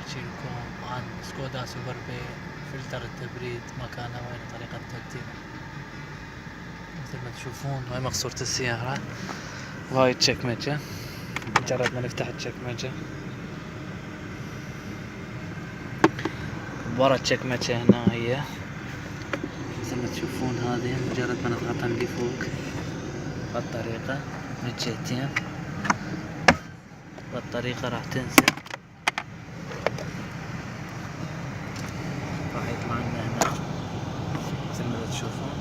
احكي لكم عن سكودا سوبر فلتر التبريد، مكانه وين، طريقة تبديله. مثل ما تشوفون هاي مقصورة السيارة وهاي التشكمجة. مجرد ما نفتح التشكمجة ورا التشكمجة هنا هي مثل ما تشوفون، هذه مجرد ما نضغطها من فوق بهالطريقة من الجهتين، بالطريقة راح تنزل، راح يطلع لنا هنا مثل ما تشوفون.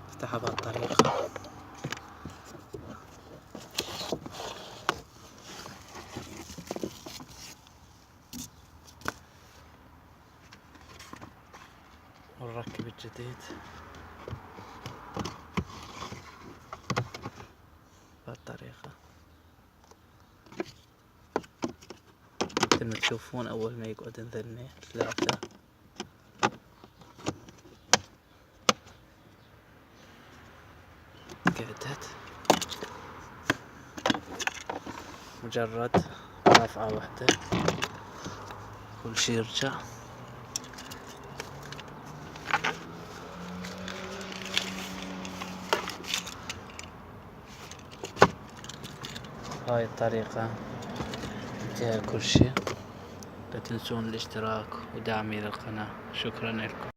افتحها بهالطريقة. ونركب الجديد بهالطريقة. مثل ما تشوفون أول ما يقعد نذني 3 قعدت، مجرد رافعة واحدة كل شي يرجع. هاي الطريقة فيها كل شي. لا تنسون الاشتراك ودعمي للقناة. شكرا لكم.